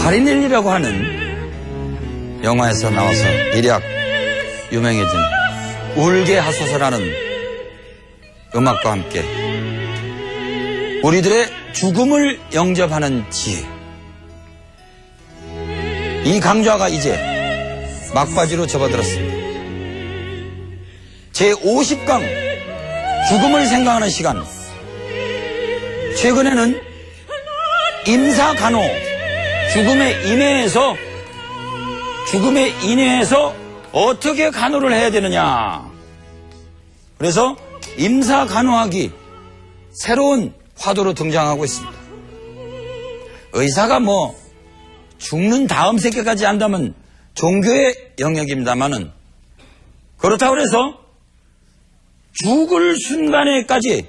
8.11이라고 하는 영화에서 나와서 일약 유명해진 울게 하소서라는 음악과 함께 우리들의 죽음을 영접하는 지혜, 이 강좌가 이제 막바지로 접어들었습니다. 제50강 죽음을 생각하는 시간, 최근에는 임사간호, 죽음에 인해서 어떻게 간호를 해야 되느냐. 그래서 임사간호학이 새로운 화두로 등장하고 있습니다. 의사가 죽는 다음 세계까지 한다면 종교의 영역입니다만은, 그렇다고 해서 죽을 순간에까지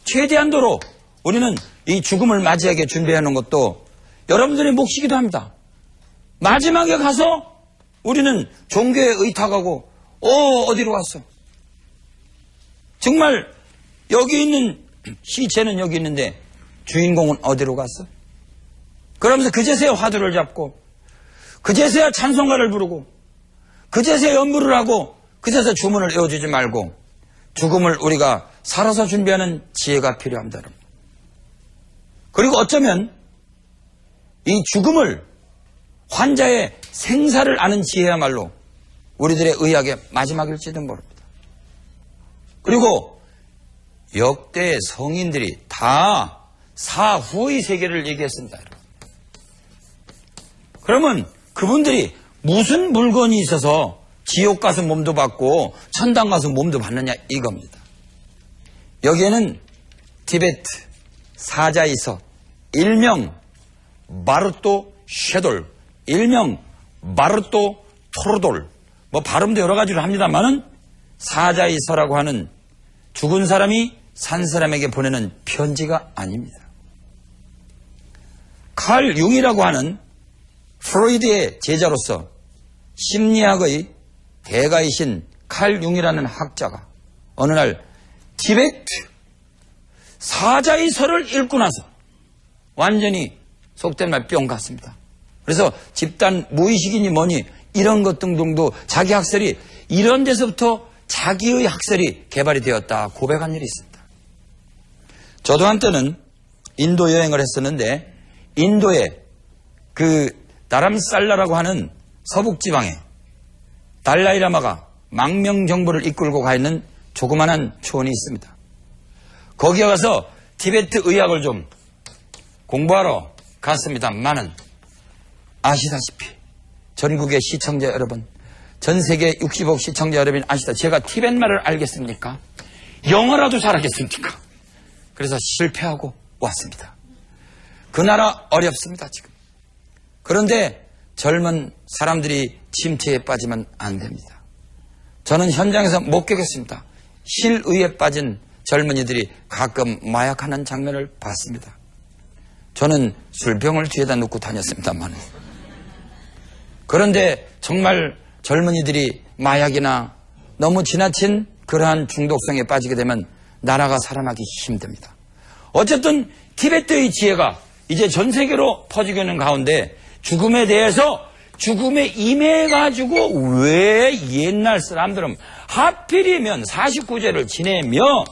최대한도로 우리는 이 죽음을 맞이하게 준비하는 것도 여러분들의 몫이기도 합니다. 마지막에 가서 우리는 종교에 의탁하고 어디로 갔어? 정말 여기 있는 시체는 여기 있는데 주인공은 어디로 갔어? 그러면서 그제서야 화두를 잡고 그제서야 찬송가를 부르고 그제서야 연부를 하고 그제서 주문을 외워주지 말고 죽음을 우리가 살아서 준비하는 지혜가 필요합니다. 그리고 어쩌면 이 죽음을, 환자의 생사를 아는 지혜야말로 우리들의 의학의 마지막일지도 모릅니다. 그리고 역대 성인들이 다 사후의 세계를 얘기했습니다. 그러면 그분들이 무슨 물건이 있어서 지옥 가서 몸도 받고 천당 가서 몸도 받느냐 이겁니다. 여기에는 티베트 사자이서, 일명 마르토 쉐돌, 일명 마르토 토르돌, 발음도 여러 가지로 합니다만은 사자이서라고 하는 죽은 사람이 산 사람에게 보내는 편지가 아닙니다. 칼 융이라고 하는 프로이드의 제자로서 심리학의 대가이신 칼 융이라는 학자가 어느 날 티베트 사자이서를 읽고 나서 완전히 속된 말 뿅 갔습니다. 그래서 집단 무의식이니 뭐니 이런 것 등등도 자기 학설이 이런 데서부터 자기의 학설이 개발이 되었다 고백한 일이 있습니다. 저도 한때는 인도 여행을 했었는데 인도의 그 다람살라라고 하는 서북지방에 달라이라마가 망명정부를 이끌고 가 있는 조그만한 초원이 있습니다. 거기에 가서 티베트 의학을 좀 공부하러 갔습니다만은 아시다시피 전국의 시청자 여러분, 전 세계 60억 시청자 여러분 아시다. 제가 티벳말을 알겠습니까? 영어라도 잘하겠습니까? 그래서 실패하고 왔습니다. 그 나라 어렵습니다 지금. 그런데 젊은 사람들이 침체에 빠지면 안 됩니다. 저는 현장에서 목격했습니다. 실의에 빠진 젊은이들이 가끔 마약하는 장면을 봤습니다. 저는 술병을 뒤에다 놓고 다녔습니다만, 그런데 정말 젊은이들이 마약이나 너무 지나친 그러한 중독성에 빠지게 되면 나라가 살아나기 힘듭니다. 어쨌든 티베트의 지혜가 이제 전 세계로 퍼지고 있는 가운데 죽음에 대해서 죽음에 임해가지고 왜 옛날 사람들은 하필이면 49제를 지내며,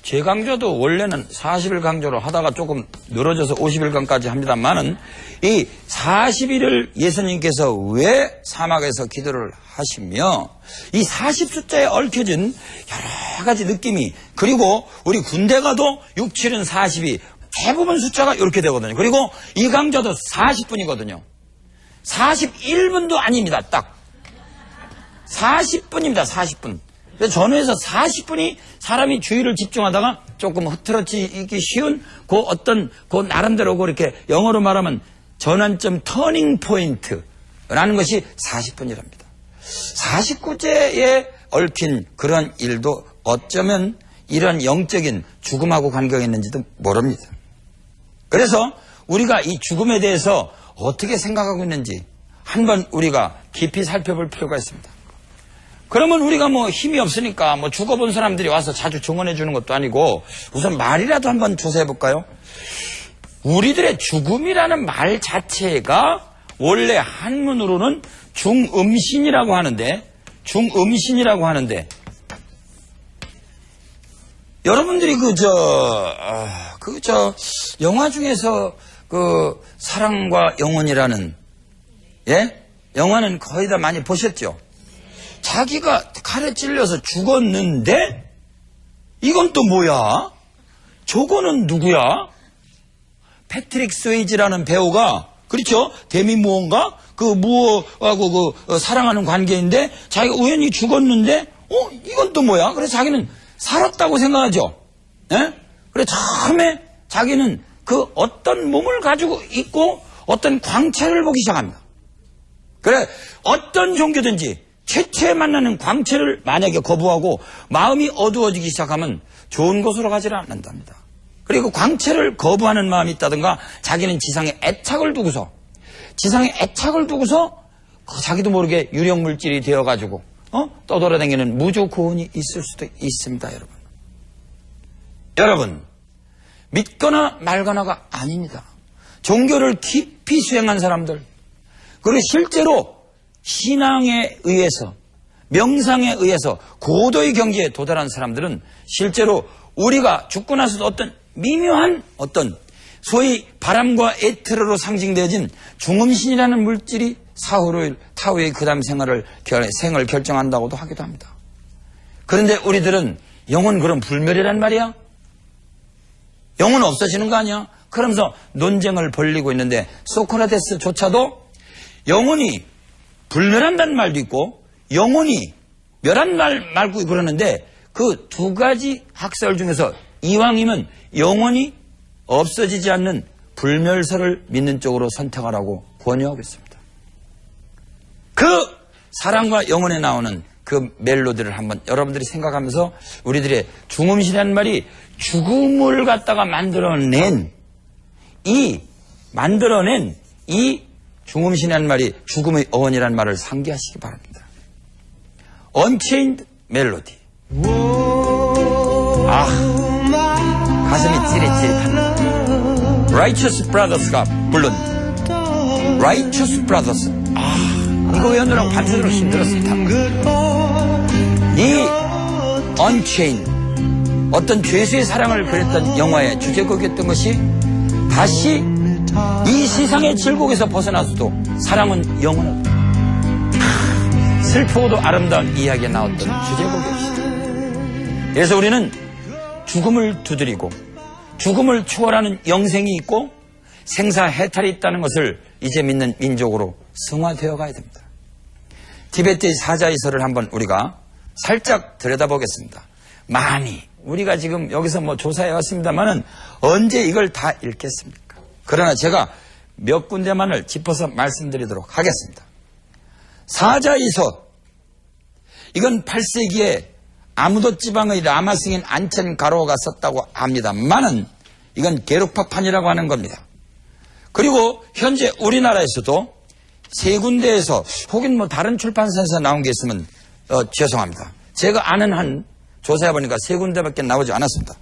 제 강조도 원래는 40일 강조로 하다가 조금 늘어져서 50일 강까지 합니다만은 이 40일을 예수님께서 왜 사막에서 기도를 하시며 이 40숫자에 얽혀진 여러 가지 느낌이, 그리고 우리 군대 가도 6, 7은 40이 대부분 숫자가 이렇게 되거든요. 그리고 이 강좌도 40분이거든요. 41분도 아닙니다. 딱 40분입니다. 40분. 전후에서 40분이 사람이 주의를 집중하다가 조금 흐트러지기 쉬운 그 어떤 그 나름대로 그렇게 영어로 말하면 전환점 터닝 포인트라는 것이 40분이랍니다. 49제에 얽힌 그런 일도 어쩌면 이런 영적인 죽음하고 관계가 있는지도 모릅니다. 그래서 우리가 이 죽음에 대해서 어떻게 생각하고 있는지 한번 우리가 깊이 살펴볼 필요가 있습니다. 그러면 우리가 힘이 없으니까 죽어본 사람들이 와서 자주 증언해 주는 것도 아니고 우선 말이라도 한번 조사해 볼까요? 우리들의 죽음이라는 말 자체가 원래 한문으로는 중음신이라고 하는데, 여러분들이 영화 중에서 사랑과 영혼이라는, 영화는 거의 다 많이 보셨죠? 자기가 칼에 찔려서 죽었는데, 이건 또 뭐야? 저거는 누구야? 패트릭 스웨이지라는 배우가, 그렇죠? 데미 무어인가? 무어하고 사랑하는 관계인데, 자기가 우연히 죽었는데, 이건 또 뭐야? 그래서 자기는 살았다고 생각하죠? 그래, 처음에 자기는 어떤 몸을 가지고 있고, 어떤 광채를 보기 시작합니다. 그래, 어떤 종교든지, 최초에 만나는 광채를 만약에 거부하고, 마음이 어두워지기 시작하면, 좋은 곳으로 가지를 않는답니다. 그리고 광채를 거부하는 마음이 있다든가 자기는 지상에 애착을 두고서 자기도 모르게 유령물질이 되어가지고 떠돌아다니는 무조건이 있을 수도 있습니다. 여러분 믿거나 말거나가 아닙니다. 종교를 깊이 수행한 사람들, 그리고 실제로 신앙에 의해서, 명상에 의해서 고도의 경지에 도달한 사람들은 실제로 우리가 죽고 나서도 어떤 미묘한 소위 바람과 에테르로 상징되어진 중음신이라는 물질이 타후의 그 다음 생을 결정한다고도 하기도 합니다. 그런데 우리들은 영혼 그럼 불멸이란 말이야? 영혼 없어지는 거 아니야? 그러면서 논쟁을 벌이고 있는데, 소크라테스조차도 영혼이 불멸한다는 말도 있고 영혼이 멸한 말고 그러는데, 그 두 가지 학설 중에서 이왕이면 영혼이 없어지지 않는 불멸설을 믿는 쪽으로 선택하라고 권유하고 있습니다. 그 사랑과 영혼에 나오는 그 멜로디를 한번 여러분들이 생각하면서, 우리들의 중음신이라는 말이 죽음을 갖다가 만들어낸 이 중음신이라는 말이 죽음의 어원이라는 말을 상기하시기 바랍니다. Unchained Melody. 가슴이 찌릿찌릿합니다. Righteous Brothers가 부른 Righteous Brothers. 이거 외우느라고 밤새도록 힘들었습니다. 이 Unchained, 어떤 죄수의 사랑을 그렸던 영화의 주제곡이었던 것이 다시 이 세상의 질곡에서 벗어나서도 사랑은 영원하다, 슬프고도 아름다운 이야기가 나왔던 주제곡이었습니다. 그래서 우리는 죽음을 두드리고 죽음을 초월하는 영생이 있고 생사해탈이 있다는 것을 이제 믿는 민족으로 승화되어 가야 됩니다. 티베트의 사자이서를 한번 우리가 살짝 들여다보겠습니다. 많이 우리가 지금 여기서 조사해 왔습니다만은 언제 이걸 다 읽겠습니까? 그러나 제가 몇 군데만을 짚어서 말씀드리도록 하겠습니다. 사자이서, 이건 8세기에 아무도 지방의 라마 승인 안첸 가로가 썼다고 합니다만은 이건 게룩파판이라고 하는 겁니다. 그리고 현재 우리나라에서도 세 군데에서, 혹은 다른 출판사에서 나온 게 있으면 죄송합니다. 제가 아는 한 조사해보니까 세 군데밖에 나오지 않았습니다.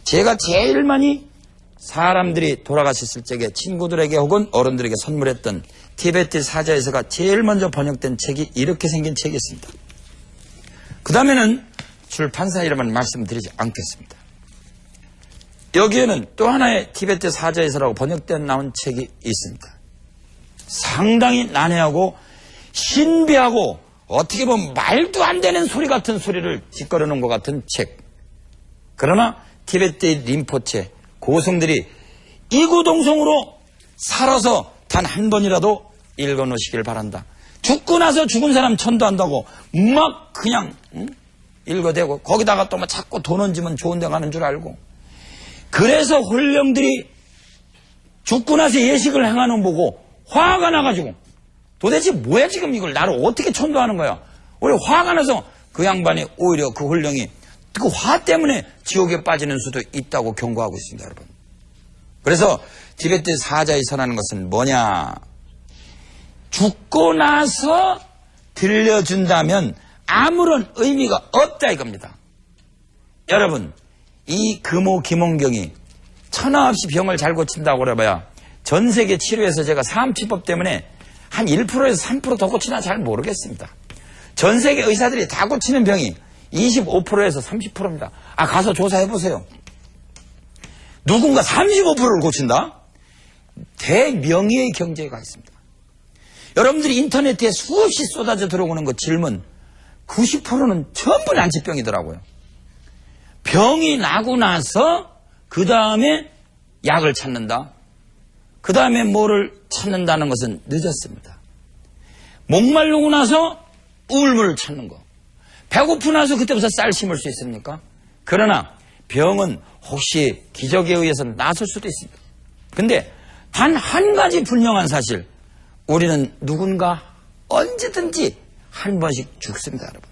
제가 제일 많이 사람들이 돌아가셨을 적에 친구들에게 혹은 어른들에게 선물했던 티베트 사자에서가 제일 먼저 번역된 책이 이렇게 생긴 책이 있습니다. 그 다음에는 출판사 이름은 말씀드리지 않겠습니다. 여기에는 또 하나의 티베트 사자에서라고 번역된 나온 책이 있습니다. 상당히 난해하고 신비하고 어떻게 보면 말도 안 되는 소리 같은 소리를 짓거려 놓은 것 같은 책. 그러나 티베트의 림포체 고성들이 이구동성으로 살아서 단 한 번이라도 읽어놓으시길 바란다. 죽고 나서 죽은 사람 천도한다고 막 그냥 읽어대고 거기다가 또 자꾸 돈 얹으면 좋은 데 가는 줄 알고, 그래서 홀령들이 죽고 나서 예식을 행하는 거 보고 화가 나가지고 도대체 뭐야 지금 이걸 나를 어떻게 천도하는 거야. 오히려 화가 나서 그 양반이 오히려 그 홀령이 그 화 때문에 지옥에 빠지는 수도 있다고 경고하고 있습니다, 여러분. 그래서 티베트 사자의 선하는 것은 뭐냐? 죽고 나서 들려준다면 아무런 의미가 없다 이겁니다. 여러분, 이 금오 김원경이 참 하나없이 병을 잘 고친다고 그래봐야 전 세계 치료에서 제가 사암치법 때문에 한 1%에서 3% 더 고치나 잘 모르겠습니다. 전 세계 의사들이 다 고치는 병이 25%에서 30%입니다. 가서 조사해보세요. 누군가 35%를 고친다? 대명예의 경제가 있습니다. 여러분들이 인터넷에 수없이 쏟아져 들어오는 것 질문 90%는 전부 난치병이더라고요. 병이 나고 나서 그 다음에 약을 찾는다. 그 다음에 뭐를 찾는다는 것은 늦었습니다. 목마르고 나서 우울물을 찾는 거. 배고프고 나서 그때부터 쌀 심을 수 있습니까? 그러나 병은 혹시 기적에 의해서 나설 수도 있습니다. 근데 단 한 가지 분명한 사실, 우리는 누군가 언제든지 한 번씩 죽습니다, 여러분.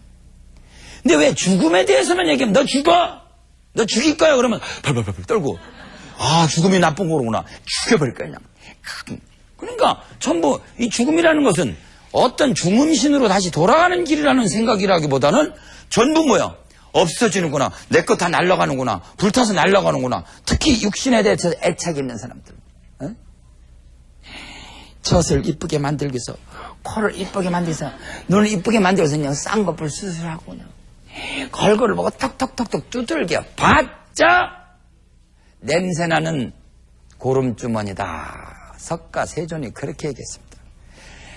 근데 왜 죽음에 대해서만 얘기하면 너 죽어? 너 죽일 거야? 그러면 벌벌벌 떨고 죽음이 나쁜 거구나. 죽여버릴 거야 그냥. 그러니까 전부 이 죽음이라는 것은 어떤 중음신으로 다시 돌아가는 길이라는 생각이라기보다는 전부 뭐야? 없어지는구나. 내 거 다 날아가는구나. 불타서 날아가는구나. 특히 육신에 대해서 애착이 있는 사람들. 어? 젖을 이쁘게 만들기 위해서, 코를 이쁘게 만들기 위해서, 눈을 이쁘게 만들어서 그냥 쌍꺼풀 수술하고 그냥 걸거를 보고 톡톡톡톡 두들겨 봤자 냄새나는 고름주머니다. 석가세존이 그렇게 얘기했습니다.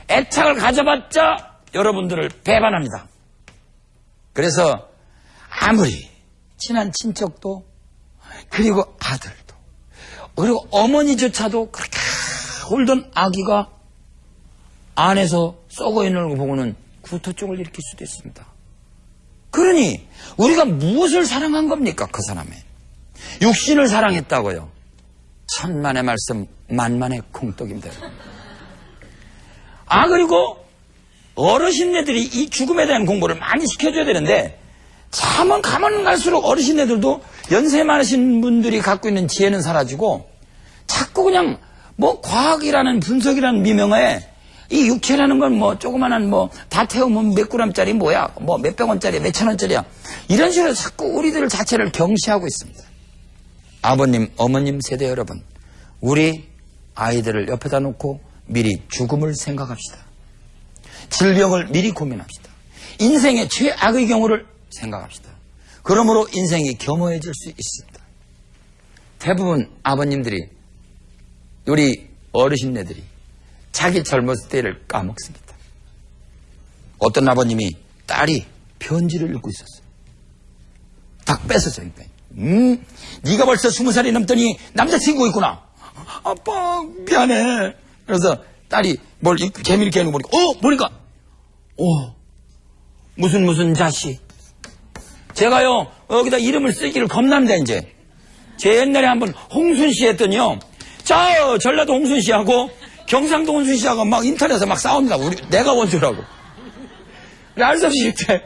애착을 가져봤자 여러분들을 배반합니다. 그래서 아무리 친한 친척도, 그리고 아들도, 그리고 어머니조차도 그렇게 울던 아기가 안에서 썩어 있는 걸 보고는 구토증을 일으킬 수도 있습니다. 그러니 우리가 무엇을 사랑한 겁니까? 그 사람의 육신을 사랑했다고요. 천만의 말씀 만만의 콩떡입니다. 그리고 어르신네들이 이 죽음에 대한 공부를 많이 시켜줘야 되는데, 가면 갈수록 어르신네들도 연세 많으신 분들이 갖고 있는 지혜는 사라지고 자꾸 그냥 뭐 과학이라는 분석이라는 미명하에 이 육체라는 건 뭐 조그만한 뭐 다 태우면 몇 그램짜리 뭐야, 뭐 몇백 원짜리 몇천 원짜리야, 이런 식으로 자꾸 우리들 자체를 경시하고 있습니다. 아버님, 어머님 세대 여러분, 우리 아이들을 옆에다 놓고 미리 죽음을 생각합시다. 질병을 미리 고민합시다. 인생의 최악의 경우를 생각합시다. 그러므로 인생이 겸허해질 수 있습니다. 대부분 아버님들이, 우리 어르신네들이 자기 젊었을 때를 까먹습니다. 어떤 아버님이 딸이 편지를 읽고 있었어요. 딱 뺏었어요. 네가 벌써 20살이 넘더니 남자친구 있구나. 아빠 미안해. 그래서 딸이 뭘 재미있게 하는 거 보니까 무슨 자식. 제가요 여기다 이름을 쓰기를 겁납니다. 이제 제 옛날에 한번 홍순 씨 했더니요, 자 전라도 홍순 씨하고 경상도 홍순 씨하고 막 인터넷에서 막 싸웁니다. 내가 원수라고. 알 수 없이 이렇게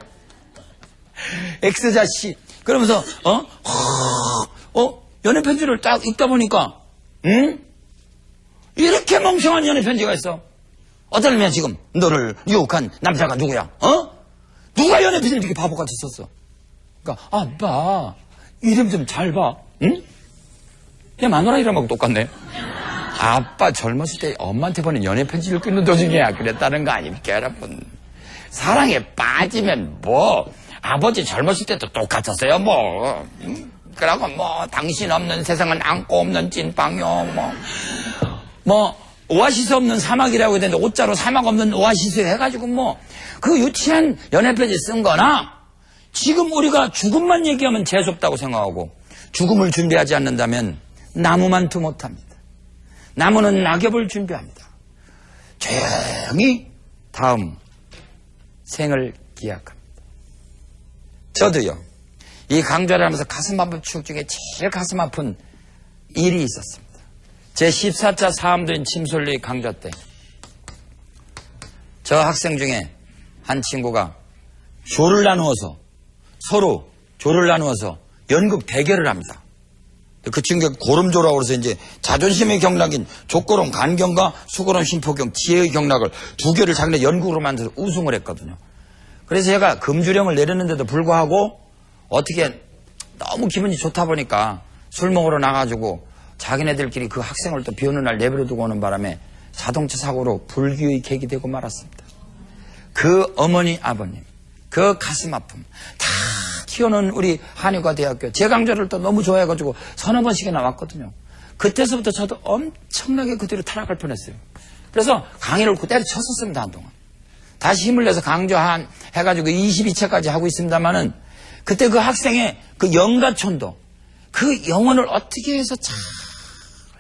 X자씨 그러면서 연애 편지를 딱 읽다 보니까 이렇게 멍청한 연애 편지가 있어. 어떤 놈이야 지금 너를 유혹한 남자가 누구야? 누가 연애 편지를 이렇게 바보같이 썼어? 그러니까 아빠 이름 좀 잘 봐. 응? 내 마누라 이름하고 똑같네. 아빠 젊었을 때 엄마한테 보낸 연애 편지 읽고 있는 도중이야. 그랬다는 거 아닙니까 여러분? 사랑에 빠지면 뭐 아버지 젊었을 때도 똑같았어요 뭐. 그러고 뭐 당신 없는 세상은 안고 없는 찐빵요 뭐 오아시스 없는 사막이라고 해야 되는데 오자로 사막 없는 오아시스 해가지고 뭐 그 유치한 연애 편지 쓴 거나, 지금 우리가 죽음만 얘기하면 재수없다고 생각하고 죽음을 준비하지 않는다면 나무만 두 못합니다. 나무는 낙엽을 준비합니다. 조용히 다음 생을 기약합니다. 저도요 이 강좌를 하면서 가슴 아픈 추억 중에 제일 가슴 아픈 일이 있었습니다. 제 14차 사암도인 침솔리 강좌 때 저 학생 중에 한 친구가 서로 조를 나누어서 연극 대결을 합니다. 그 친구가 고름조라고 해서 이제 자존심의 경락인 족고름 간경과 수고름 심포경 지혜의 경락을 두 개를 자기네 연극으로 만들어서 우승을 했거든요. 그래서 제가 금주령을 내렸는데도 불구하고 어떻게 너무 기분이 좋다 보니까 술 먹으러 나가지고 자기네들끼리 그 학생을 또 비 오는 날 내버려 두고 오는 바람에 자동차 사고로 불교의 객이 되고 말았습니다. 그 어머니, 아버님, 그 가슴 아픔 다 키우는 우리 한의과대학교 제 강좌를 또 너무 좋아해가지고 서너 번씩이나 왔거든요. 그때서부터 저도 엄청나게 그 뒤로 타락할 뻔했어요. 그래서 강의를 그대로 쳤었습니다, 한동안. 다시 힘을 내서 강좌 해가지고 22차까지 하고 있습니다만은 그때 그 학생의 그 영가촌도 그 영혼을 어떻게 해서 잘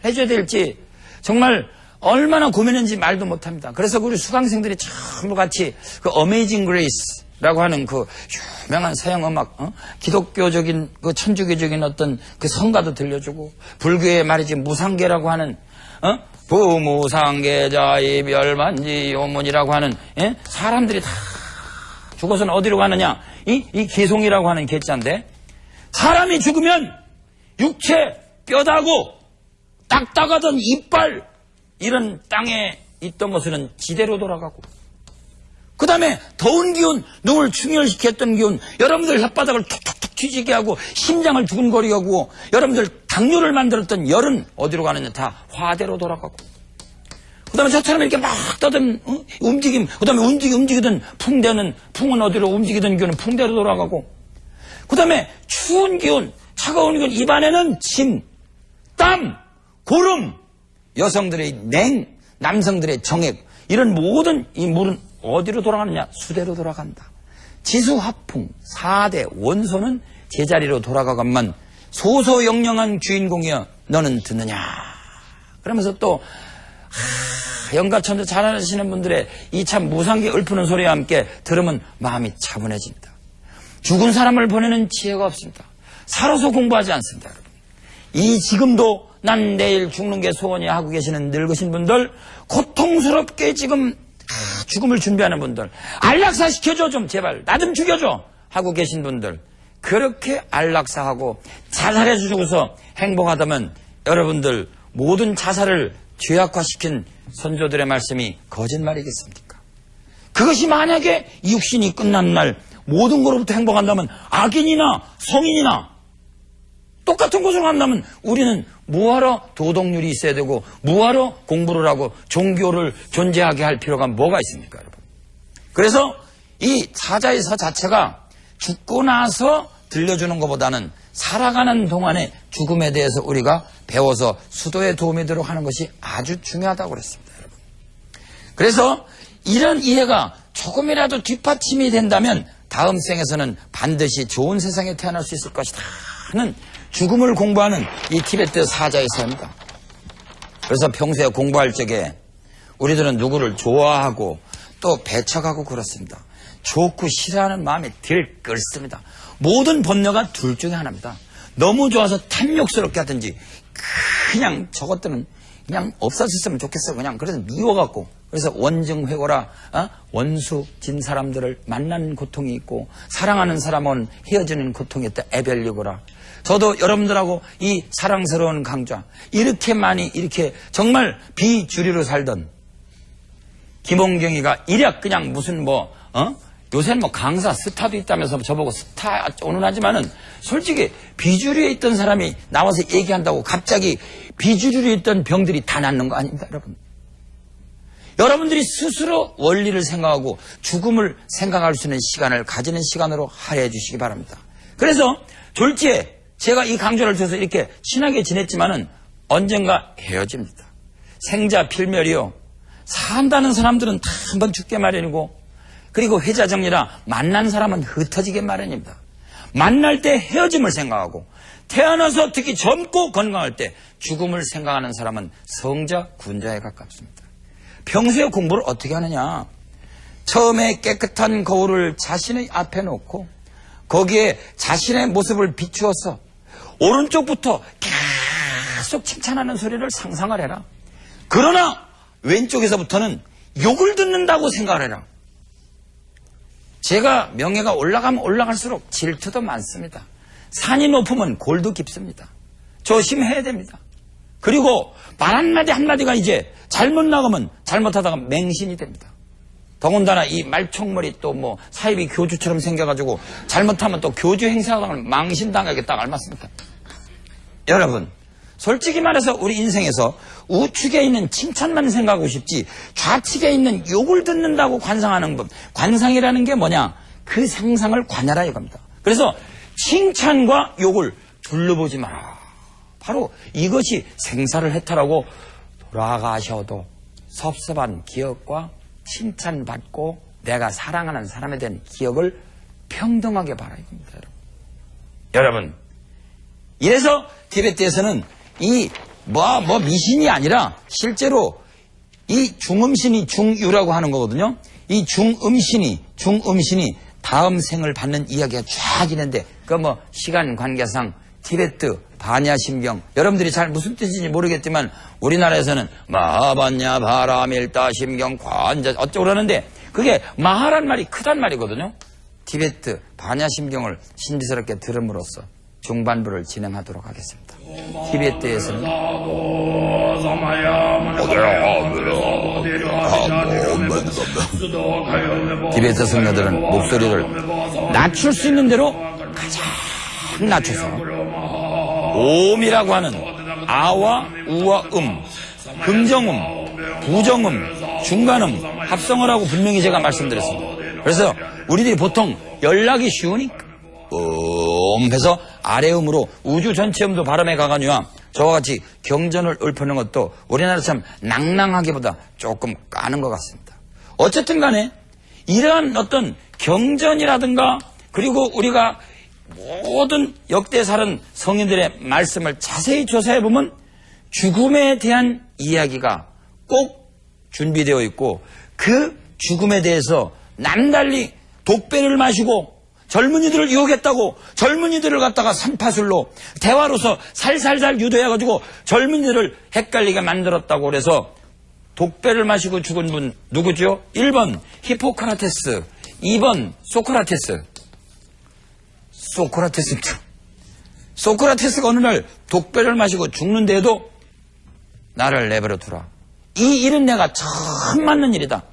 해줘야 될지 정말 얼마나 고민했는지 말도 못합니다. 그래서 우리 수강생들이 전부 같이 그 어메이징 그레이스라고 하는 그 유명한 서양 음악, 기독교적인 그 천주교적인 어떤 그 성가도 들려주고 불교의 말이지 무상계라고 하는 부무상계자 이별만지 요문이라고 하는 사람들이 다 죽어서는 어디로 가느냐 이 개송이라고 하는 개자인데 사람이 죽으면 육체 뼈다구 딱딱하던 이빨 이런 땅에 있던 것은 지대로 돌아가고 그 다음에 더운 기운 누굴 충혈시켰던 기운 여러분들 혓바닥을 툭툭툭 튀지게 하고 심장을 두근거리게 하고 여러분들 당뇨를 만들었던 열은 어디로 가느냐 다 화대로 돌아가고 그 다음에 저처럼 이렇게 막 떠든 움직임 그 다음에 움직이던 풍은 어디로 움직이던 기운은 풍대로 돌아가고 그 다음에 추운 기운 차가운 기운 입안에는 침, 땀, 고름 여성들의 냉, 남성들의 정액 이런 모든 이 물은 어디로 돌아가느냐 수대로 돌아간다. 지수화풍 4대 원소는 제자리로 돌아가건만 소소영영한 주인공이여 너는 듣느냐 그러면서 또 영가천도 잘하시는 분들의 이 참 무상계 읊푸는 소리와 함께 들으면 마음이 차분해집니다. 죽은 사람을 보내는 지혜가 없습니다. 살아서 공부하지 않습니다. 여러분. 이 지금도 난 내일 죽는 게 소원이야 하고 계시는 늙으신 분들 고통스럽게 지금 죽음을 준비하는 분들 안락사 시켜줘 좀 제발 나 좀 죽여줘 하고 계신 분들 그렇게 안락사하고 자살해 주고서 행복하다면 여러분들 모든 자살을 죄악화시킨 선조들의 말씀이 거짓말이겠습니까? 그것이 만약에 육신이 끝난 날 모든 것으로부터 행복한다면 악인이나 성인이나 똑같은 곳으로 간다면 우리는 뭐하러 도덕률이 있어야 되고 뭐하러 공부를 하고 종교를 존재하게 할 필요가 뭐가 있습니까, 여러분? 그래서 이 사자에서 자체가 죽고 나서 들려주는 것보다는 살아가는 동안에 죽음에 대해서 우리가 배워서 수도에 도움이 되도록 하는 것이 아주 중요하다고 그랬습니다, 여러분. 그래서 이런 이해가 조금이라도 뒷받침이 된다면 다음 생에서는 반드시 좋은 세상에 태어날 수 있을 것이다 하는 죽음을 공부하는 이 티베트 사자의 삶이다. 그래서 평소에 공부할 적에 우리들은 누구를 좋아하고 또 배척하고 그렇습니다. 좋고 싫어하는 마음이 들끓습니다. 모든 번뇌가 둘 중에 하나입니다. 너무 좋아서 탐욕스럽게 하든지 그냥 저것들은 그냥 없어졌으면 좋겠어. 그냥 그래서 미워갖고 그래서 원증회고라 원수진 사람들을 만나는 고통이 있고 사랑하는 사람은 헤어지는 고통이 있다. 애별리고라. 저도 여러분들하고 이 사랑스러운 강좌 이렇게 많이 이렇게 정말 비주류로 살던 김홍경이가 일약 그냥 무슨 요새는 강사 스타도 있다면서 저보고 스타 오는하지만은 솔직히 비주류에 있던 사람이 나와서 얘기한다고 갑자기 비주류에 있던 병들이 다 낫는 거 아닙니다, 여러분. 여러분들이 스스로 원리를 생각하고 죽음을 생각할 수 있는 시간을 가지는 시간으로 할애해 주시기 바랍니다. 그래서 졸지에 제가 이 강좌를 통해서 이렇게 친하게 지냈지만은 언젠가 헤어집니다. 생자 필멸이요. 산다는 사람들은 다 한 번 죽게 마련이고 그리고 회자정리라 만난 사람은 흩어지게 마련입니다. 만날 때 헤어짐을 생각하고 태어나서 특히 젊고 건강할 때 죽음을 생각하는 사람은 성자, 군자에 가깝습니다. 평소에 공부를 어떻게 하느냐. 처음에 깨끗한 거울을 자신의 앞에 놓고 거기에 자신의 모습을 비추어서 오른쪽부터 계속 칭찬하는 소리를 상상을 해라. 그러나 왼쪽에서부터는 욕을 듣는다고 생각을 해라. 제가 명예가 올라가면 올라갈수록 질투도 많습니다. 산이 높으면 골도 깊습니다. 조심해야 됩니다. 그리고 말 한마디 한마디가 이제 잘못 나가면 잘못하다가 맹신이 됩니다. 더군다나 이 말총머리 또 사이비 교주처럼 생겨가지고 잘못하면 또 교주 행사하다가 망신당하게 딱 알맞습니다. 여러분, 솔직히 말해서 우리 인생에서 우측에 있는 칭찬만 생각하고 싶지 좌측에 있는 욕을 듣는다고 관상하는 법. 관상이라는 게 뭐냐? 그 상상을 관하라 이겁니다. 그래서 칭찬과 욕을 둘러보지 마라. 바로 이것이 생사를 해탈하고 돌아가셔도 섭섭한 기억과 칭찬받고 내가 사랑하는 사람에 대한 기억을 평등하게 봐라 이겁니다. 여러분, 이래서 티베트에서는 이 미신이 아니라 실제로 이 중음신이 중유라고 하는 거거든요. 이 중음신이 다음 생을 받는 이야기가 쫙 있는데 시간 관계상 티베트 반야심경 여러분들이 잘 무슨 뜻인지 모르겠지만 우리나라에서는 마반야 바라밀다 심경 관자 어쩌고 그러는데 그게 마하란 말이 크단 말이거든요. 티베트 반야심경을 신비스럽게 들음으로써 중반부를 진행하도록 하겠습니다. 티베트에서는 티베트 성녀들은 목소리를 낮출 수 있는 대로 가장 낮춰서 옴이라고 하는 아와 우와 긍정음, 부정음, 중간음 합성을 하고 분명히 제가 말씀드렸습니다. 그래서 우리들이 보통 연락이 쉬우니까 해서 아래음으로 우주 전체 음도 발음해 가거니와 저와 같이 경전을 읊는 것도 우리나라처럼 낭낭하기보다 조금 까는 것 같습니다. 어쨌든 간에 이러한 어떤 경전이라든가 그리고 우리가 모든 역대살은 성인들의 말씀을 자세히 조사해 보면 죽음에 대한 이야기가 꼭 준비되어 있고 그 죽음에 대해서 남달리 독배를 마시고 젊은이들을 유혹했다고 젊은이들을 갖다가 산파술로 대화로서 살살살 유도해가지고 젊은이들을 헷갈리게 만들었다고 그래서 독배를 마시고 죽은 분 누구죠? 1번 히포크라테스, 2번 소크라테스가 어느 날 독배를 마시고 죽는데도 나를 내버려 두라. 이 일은 내가 처음 맞는 일이다.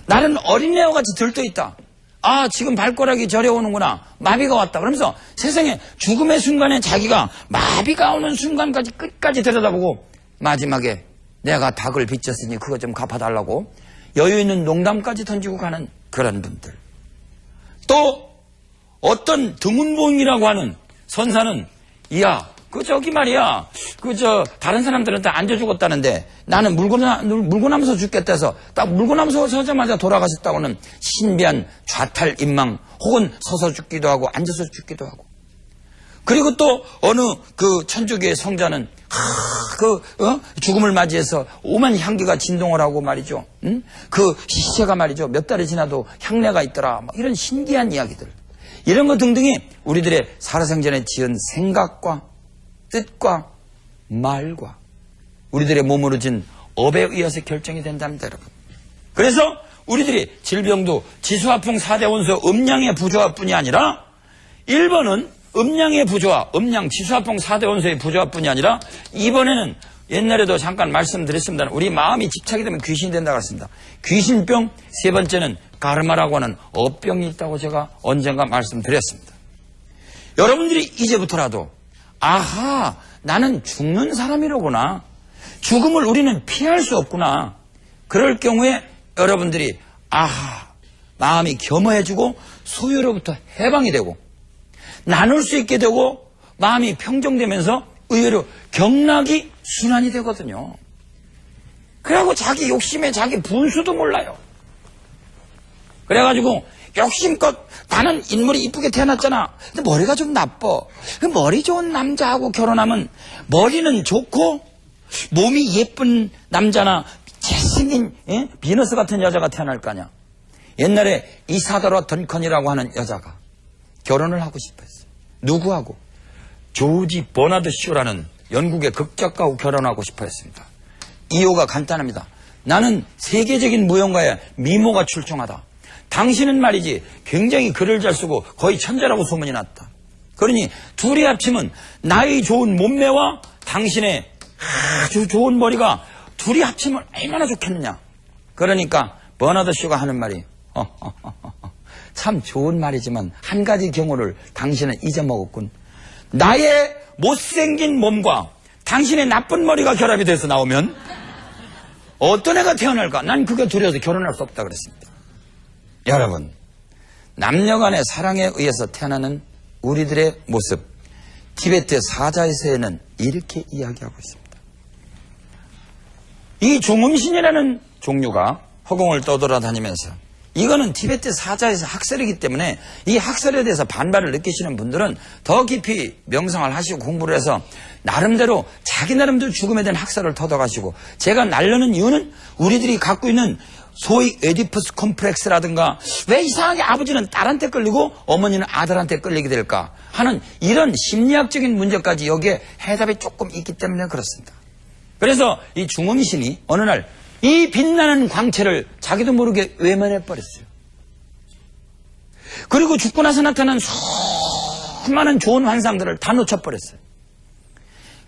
나는 어린애와 같이 들떠있다. 아, 지금 발가락이 저려오는구나. 마비가 왔다. 그러면서 세상에 죽음의 순간에 자기가 마비가 오는 순간까지 끝까지 들여다보고 마지막에 내가 닭을 빚졌으니 그거 좀 갚아달라고 여유 있는 농담까지 던지고 가는 그런 분들. 또 어떤 등운봉이라고 하는 선사는 다른 사람들한테 앉아 죽었다는데 나는 물고 나면서 죽겠다 해서 딱 물고 나면서 서자마자 돌아가셨다고는 신비한 좌탈 인망 혹은 서서 죽기도 하고 앉아서 죽기도 하고 그리고 또 어느 그 천주교의 성자는 죽음을 맞이해서 오만 향기가 진동을 하고 말이죠. 그 시체가 말이죠. 몇 달이 지나도 향내가 있더라. 이런 신기한 이야기들. 이런 것 등등이 우리들의 살아생전에 지은 생각과 뜻과 말과 우리들의 몸으로 진 업에 의해서 결정이 된답니다, 여러분. 그래서 우리들이 질병도 지수화풍 4대 원소 음양의 부조화뿐이 아니라 1번은 음양의 부조화, 음양 지수화풍 4대 원소의 부조화뿐이 아니라 2번에는 옛날에도 잠깐 말씀드렸습니다. 우리 마음이 집착이 되면 귀신이 된다고 했습니다. 귀신병, 세 번째는 가르마라고 하는 업병이 있다고 제가 언젠가 말씀드렸습니다. 여러분들이 이제부터라도 아하, 나는 죽는 사람이로구나. 죽음을 우리는 피할 수 없구나. 그럴 경우에 여러분들이 아하, 마음이 겸허해지고 소유로부터 해방이 되고 나눌 수 있게 되고 마음이 평정되면서 의외로 경락이 순환이 되거든요. 그래갖고 자기 욕심에 자기 분수도 몰라요. 그래가지고 욕심껏 나는 인물이 이쁘게 태어났잖아. 근데 머리가 좀 나빠. 그 머리 좋은 남자하고 결혼하면 머리는 좋고 몸이 예쁜 남자나 잘생긴 비너스 같은 여자가 태어날 거 아니야. 옛날에 이사더라 던컨이라고 하는 여자가 결혼을 하고 싶었어요. 누구하고? 조지 버나드 쇼라는 영국의 극작가하고 결혼하고 싶어 했습니다. 이유가 간단합니다. 나는 세계적인 무용가의 미모가 출중하다. 당신은 말이지 굉장히 글을 잘 쓰고 거의 천재라고 소문이 났다. 그러니 둘이 합치면 나의 좋은 몸매와 당신의 아주 좋은 머리가 둘이 합치면 얼마나 좋겠느냐. 그러니까 버나드 쇼가 하는 말이 참 좋은 말이지만 한 가지 경우를 당신은 잊어먹었군. 나의 못생긴 몸과 당신의 나쁜 머리가 결합이 돼서 나오면 어떤 애가 태어날까? 난 그게 두려워서 결혼할 수 없다 그랬습니다. 여러분, 남녀 간의 사랑에 의해서 태어나는 우리들의 모습, 티베트 사자에서는 이렇게 이야기하고 있습니다. 이 중음신이라는 종류가 허공을 떠돌아다니면서, 이거는 티베트 사자에서 학설이기 때문에 이 학설에 대해서 반발을 느끼시는 분들은 더 깊이 명상을 하시고 공부를 해서 나름대로 자기 나름대로 죽음에 대한 학설을 터득하시고, 제가 날르는 이유는 우리들이 갖고 있는 소위 에디푸스 콤플렉스라든가 왜 이상하게 아버지는 딸한테 끌리고 어머니는 아들한테 끌리게 될까 하는 이런 심리학적인 문제까지 여기에 해답이 조금 있기 때문에 그렇습니다. 그래서 이 중음신이 어느 날 이 빛나는 광채를 자기도 모르게 외면해버렸어요. 그리고 죽고 나서 나타난 수많은 좋은 환상들을 다 놓쳐버렸어요.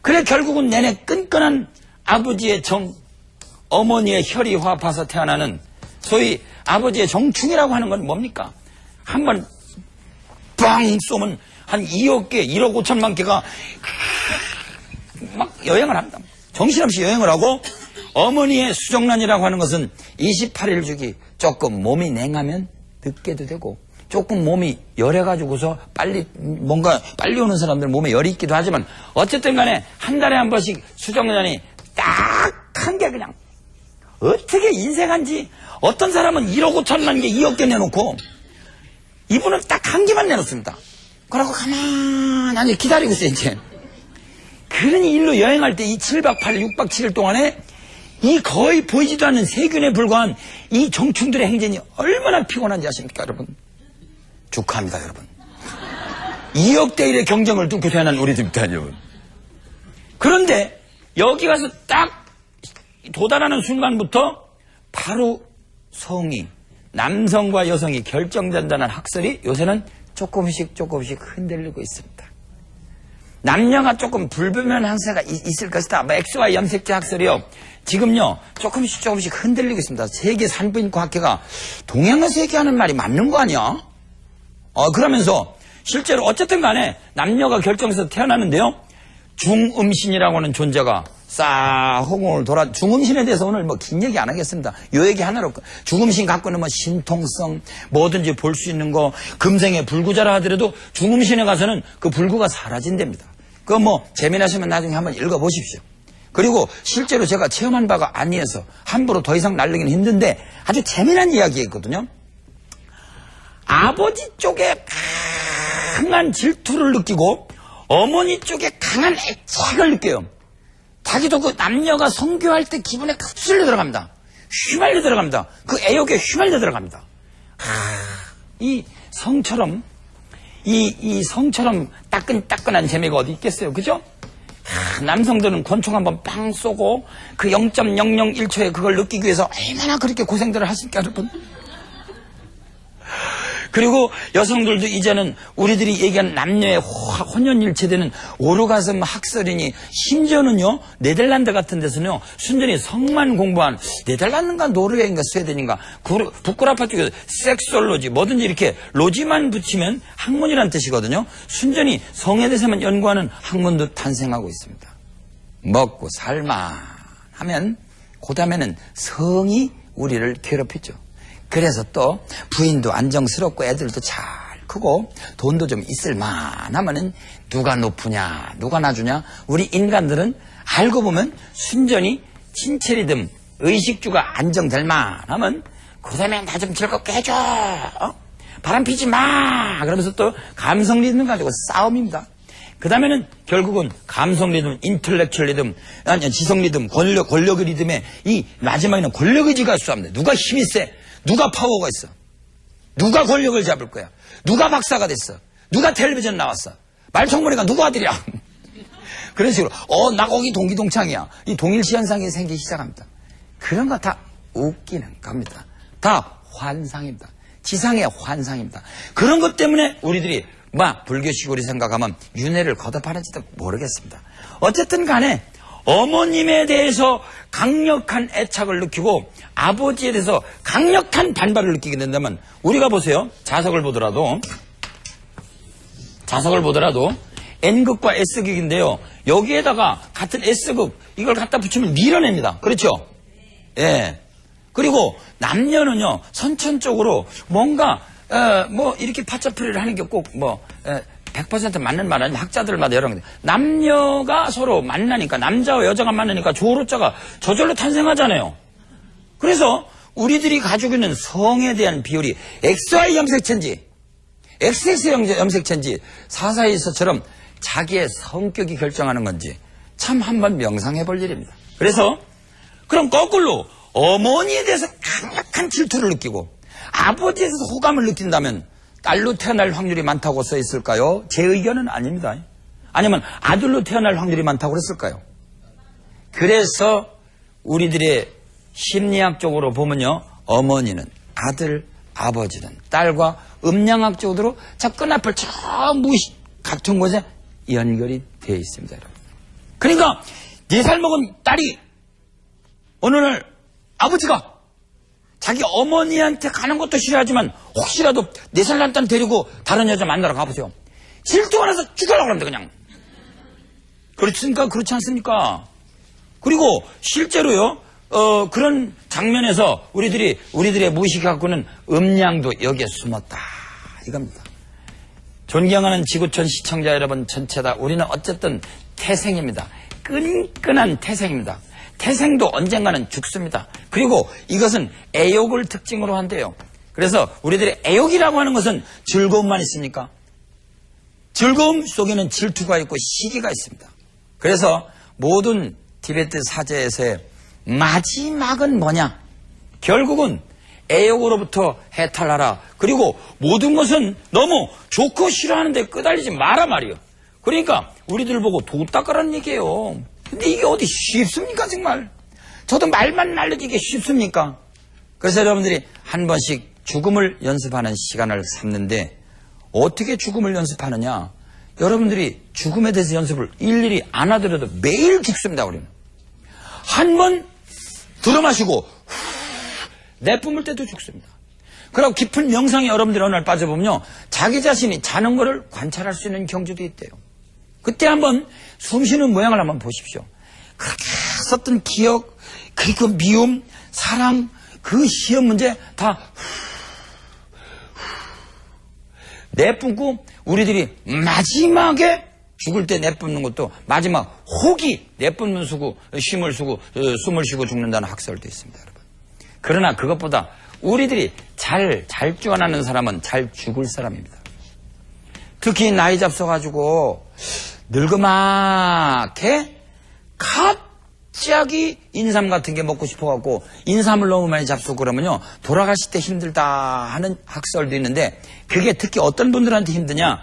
그래 결국은 내내 끈끈한 아버지의 정, 어머니의 혈이 화합해서 태어나는 소위 아버지의 정충이라고 하는 건 뭡니까? 한번 빵 쏘면 한 2억 개, 1억 5천만 개가 막 여행을 합니다. 정신없이 여행을 하고, 어머니의 수정란이라고 하는 것은 28일 주기, 조금 몸이 냉하면 늦게도 되고, 조금 몸이 열해가지고서 빨리 오는 사람들 몸에 열이 있기도 하지만, 어쨌든 간에 한 달에 한 번씩 수정란이 딱 한 개 그냥, 어떻게 인생한지, 어떤 사람은 1억 5천만 개, 2억 개 내놓고, 이분은 딱 한 개만 내놓습니다. 그러고 가만히 기다리고 있어요, 이제. 그러니 일로 여행할 때 이 7박 8일, 6박 7일 동안에 이 거의 보이지도 않는 세균에 불과한 이 정충들의 행진이 얼마나 피곤한지 아십니까, 여러분? 축하합니다, 여러분. 2억 대 1의 경쟁을 뚫고 태어난 우리들입니다, 여러분. 그런데 여기 가서 딱 도달하는 순간부터 바로 성이, 남성과 여성이 결정된다는 학설이 요새는 조금씩 흔들리고 있습니다. 남녀가 조금 불분명한 항세가 있을 것이다. XY 염색체 학설이요. 지금요, 조금씩 흔들리고 있습니다. 세계 산부인과학회가 동양에서 얘기하는 말이 맞는 거 아니야? 그러면서 실제로 어쨌든 간에 남녀가 결정해서 태어나는데요. 중음신이라고 하는 존재가 싹 허공을 돌아, 중음신에 대해서 오늘 긴 얘기 안 하겠습니다. 요 얘기 하나로. 중음신 갖고 있는 신통성, 뭐든지 볼 수 있는 거, 금생에 불구자라 하더라도 중음신에 가서는 그 불구가 사라진답니다. 그거 재미나시면 나중에 한번 읽어보십시오. 그리고 실제로 제가 체험한 바가 아니어서 함부로 더 이상 날리기는 힘든데 아주 재미난 이야기가 있거든요. 아버지 쪽에 강한 질투를 느끼고 어머니 쪽에 강한 애착을 느껴요. 자기도 그 남녀가 성교할 때 기분에 휩쓸려 들어갑니다. 휘말려 들어갑니다. 그 애욕에 휘말려 들어갑니다. 이 성처럼 따끈따끈한 재미가 어디 있겠어요, 그죠? 남성들은 권총 한번 빵 쏘고 그 0.001초에 그걸 느끼기 위해서 얼마나 그렇게 고생들을 하십니까, 여러분? 그리고 여성들도 이제는 우리들이 얘기한 남녀의 혼연일체되는 오르가즘 학설이니, 심지어는요, 네덜란드 같은 데서는요, 순전히 성만 공부한, 네덜란드인가 노르웨이인가 스웨덴인가, 부끄라파 쪽에서 섹솔로지, 뭐든지 이렇게 로지만 붙이면 학문이란 뜻이거든요. 순전히 성에 대해서만 연구하는 학문도 탄생하고 있습니다. 먹고 살만 하면 그 다음에는 성이 우리를 괴롭히죠. 그래서 또 부인도 안정스럽고 애들도 잘 크고 돈도 좀 있을 만하면은 누가 높으냐 누가 낮으냐, 우리 인간들은 알고 보면 순전히 친체리듬 의식주가 안정될 만하면 그 다음에 나 좀 즐겁게 해줘, 바람 피지 마 그러면서 또 감성 리듬 가지고 싸움입니다. 그 다음에는 결국은 감성 리듬, 인텔렉츄얼 리듬, 지성 리듬, 권력의 리듬에 이 마지막에는 권력의지가 수합니다. 누가 힘이 세, 누가 파워가 있어, 누가 권력을 잡을 거야, 누가 박사가 됐어, 누가 텔레비전 나왔어, 말총머리가 누구 아들이야. 그런 식으로 나 거기 동기동창이야. 이 동일시 현상이 생기기 시작합니다. 그런 거 다 웃기는 겁니다. 다 환상입니다. 지상의 환상입니다. 그런 것 때문에 우리들이 불교식으로 생각하면 윤회를 거듭하는지도 모르겠습니다. 어쨌든 간에 어머님에 대해서 강력한 애착을 느끼고 아버지에 대해서 강력한 반발을 느끼게 된다면, 우리가 보세요. 자석을 보더라도 N극과 S극인데요. 여기에다가 같은 S극 이걸 갖다 붙이면 밀어냅니다. 그렇죠? 예. 그리고 남녀는요 선천적으로 뭔가 뭐 이렇게 파차풀이를 하는 게 꼭 뭐 100% 맞는 말 아니면 학자들마다 여러 가지. 남녀가 서로 만나니까 남자와 여자가 만나니까 조로자가 저절로 탄생하잖아요. 그래서 우리들이 가지고 있는 성에 대한 비율이 XY 염색체인지 XX 염색체인지 사사이서처럼 자기의 성격이 결정하는 건지 참 한번 명상해 볼 일입니다. 그래서 그럼 거꾸로 어머니에 대해서 강력한 질투를 느끼고 아버지에 대해서 호감을 느낀다면 딸로 태어날 확률이 많다고 써 있을까요? 제 의견은 아닙니다. 아니면 아들로 태어날 확률이 많다고 그랬을까요? 그래서 우리들의 심리학적으로 보면요, 어머니는 아들, 아버지는 딸과 음양학적으로 저 끈앞을 저 같은 곳에 연결이 되어 있습니다. 여러분. 그러니까 4살 먹은 딸이 어느 날 아버지가 자기 어머니한테 가는 것도 싫어하지만 혹시라도 4살 난 딸 데리고 다른 여자 만나러 가보죠. 질투가 나서 죽여라고 합니다. 그냥. 그렇습니까? 그렇지 않습니까? 그리고 실제로요, 그런 장면에서 우리들의 무의식이 갖고는 음양도 여기에 숨었다. 이겁니다. 존경하는 지구촌 시청자 여러분 전체 다 우리는 어쨌든 태생입니다. 끈끈한 태생입니다. 태생도 언젠가는 죽습니다. 그리고 이것은 애욕을 특징으로 한대요. 그래서 우리들의 애욕이라고 하는 것은 즐거움만 있습니까? 즐거움 속에는 질투가 있고 시기가 있습니다. 그래서 모든 티베트 사제에서의 마지막은 뭐냐? 결국은 애욕으로부터 해탈하라. 그리고 모든 것은 너무 좋고 싫어하는데 끄달리지 마라 말이에요. 그러니까 우리들 보고 도 닦으라는 얘기예요. 근데 이게 어디 쉽습니까 정말? 저도 말만 날려지게 쉽습니까? 그래서 여러분들이 한 번씩 죽음을 연습하는 시간을 삼는데 어떻게 죽음을 연습하느냐? 여러분들이 죽음에 대해서 연습을 일일이 안 하더라도 매일 죽습니다. 우리는 한 번 들어 마시고 내뿜을 때도 죽습니다. 그리고 깊은 명상에 여러분들이 어느 날 빠져보면요, 자기 자신이 자는 거를 관찰할 수 있는 경주도 있대요. 그때 한번 숨 쉬는 모양을 한번 보십시오. 그렇게 썼던 기억, 그리고 미움, 사랑, 그 시험 문제 다 내뿜고 우리들이 마지막에 죽을 때 내뿜는 것도 마지막 혹이 내뿜는 수고 숨을 쉬고 죽는다는 학설도 있습니다. 여러분. 그러나 그것보다 우리들이 잘 주관하는 사람은 잘 죽을 사람입니다. 특히 나이 잡숴가지고 늙음하게 갑자기 인삼 같은 게 먹고 싶어갖고 인삼을 너무 많이 잡수고 그러면요 돌아가실 때 힘들다 하는 학설도 있는데 그게 특히 어떤 분들한테 힘드냐,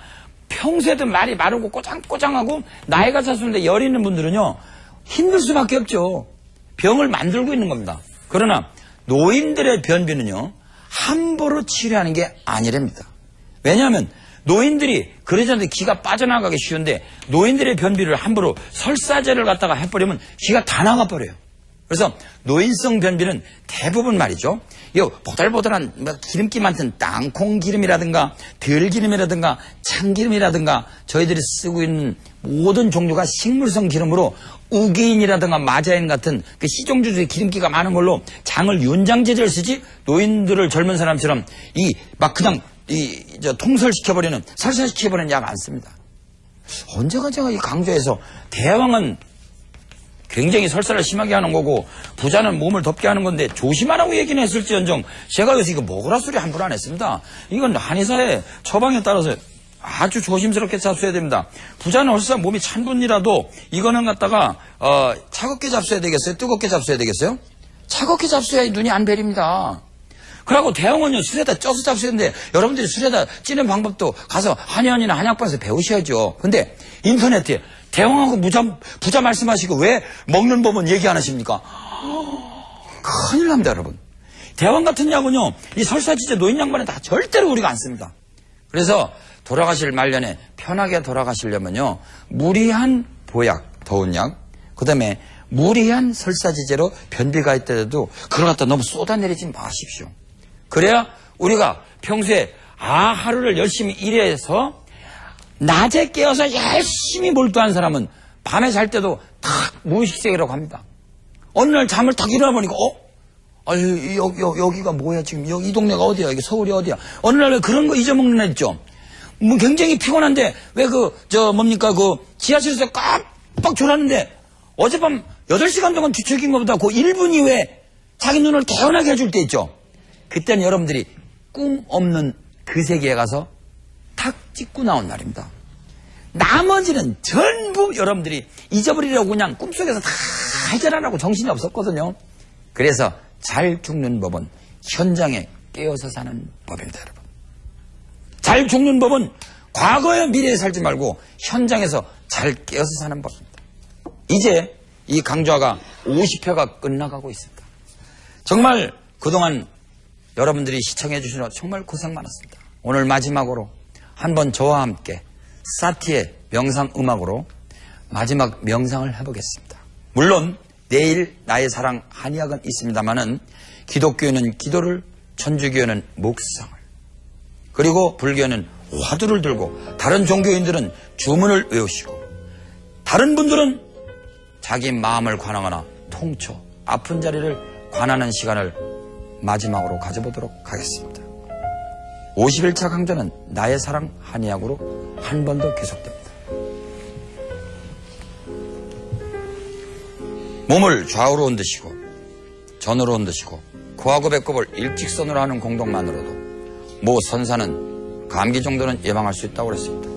평소에도 말이 마르고 꼬장꼬장하고 나이가 찼는데 열 있는 분들은요 힘들 수밖에 없죠. 병을 만들고 있는 겁니다. 그러나 노인들의 변비는요 함부로 치료하는 게 아니랍니다. 왜냐하면 노인들이 그러자는데 기가 빠져나가기 쉬운데 노인들의 변비를 함부로 설사제를 갖다가 해버리면 기가 다 나가버려요. 그래서 노인성 변비는 대부분 말이죠, 이 보들보들한 기름기 많던 땅콩 기름이라든가 들기름이라든가 참기름이라든가 저희들이 쓰고 있는 모든 종류가 식물성 기름으로 우기인이라든가 마자인 같은 그 시종주의 기름기가 많은 걸로 장을 윤장제제를 쓰지, 노인들을 젊은 사람처럼 그냥 통설시켜버리는, 설사시켜버리는 약 안 씁니다. 언제가 제가 이 강조해서 대왕은 굉장히 설사를 심하게 하는 거고 부자는 몸을 덥게 하는 건데 조심하라고 얘기는 했을지언정 제가 그래서 이거 먹으라 소리 함부로 안 했습니다. 이건 한의사의 처방에 따라서 아주 조심스럽게 잡숴야 됩니다. 부자는 설사 몸이 찬 분이라도 이거는 갖다가 차갑게 잡숴야 되겠어요? 뜨겁게 잡숴야 되겠어요? 차갑게 잡숴야 눈이 안 베립니다. 그러고 대왕은요 술에다 쪄서 잡숴야 되는데 여러분들이 술에다 찌는 방법도 가서 한의원이나 한약방에서 배우셔야죠. 근데 인터넷에 대왕하고 부자 말씀하시고 왜 먹는 법은 얘기 안 하십니까? 큰일 납니다, 여러분. 대왕 같은 약은요, 이 설사지제 노인 양반에 다 절대로 우리가 안 씁니다. 그래서 돌아가실 말년에 편하게 돌아가시려면요, 무리한 보약, 더운 약, 그 다음에 무리한 설사지제로 변비가 있더라도 그걸 갖다 너무 쏟아내리지 마십시오. 그래야 우리가 평소에 하루를 열심히 일해서 낮에 깨어서 열심히 몰두한 사람은 밤에 잘 때도 탁 무의식세계라고 합니다. 어느 날 잠을 탁 일어나 보니까 여기가 뭐야 지금 이 동네가 어디야 여기 서울이 어디야 어느 날 왜 그런 거 잊어먹는 애 있죠. 뭐 굉장히 피곤한데 왜 뭡니까 지하철에서 깜빡 졸았는데 어젯밤 8시간 동안 뒤척인 것보다 그 1분 이후에 자기 눈을 개운하게 해줄 때 있죠. 그때는 여러분들이 꿈 없는 그 세계에 가서 탁 찍고 나온 날입니다. 나머지는 전부 여러분들이 잊어버리려고 그냥 꿈속에서 다 해결하라고 정신이 없었거든요. 그래서 잘 죽는 법은 현장에 깨어서 사는 법입니다, 여러분. 잘 죽는 법은 과거의 미래에 살지 말고 현장에서 잘 깨어서 사는 법입니다. 이제 이 강좌가 50회가 끝나가고 있습니다. 정말 그동안 여러분들이 시청해 주시느라 정말 고생 많았습니다. 오늘 마지막으로 한번 저와 함께 사티의 명상 음악으로 마지막 명상을 해보겠습니다. 물론 내일 나의 사랑 한의학은 있습니다만은 기독교는 기도를, 천주교는 묵상을, 그리고 불교는 화두를 들고 다른 종교인들은 주문을 외우시고 다른 분들은 자기 마음을 관하거나 통초, 아픈 자리를 관하는 시간을 마지막으로 가져보도록 하겠습니다. 51차 강좌는 나의 사랑 한의학으로 한 번 더 계속됩니다. 몸을 좌우로 흔드시고 전으로 흔드시고 코하고 배꼽을 일직선으로 하는 공동만으로도 모 선사는 감기 정도는 예방할 수 있다고 그랬습니다.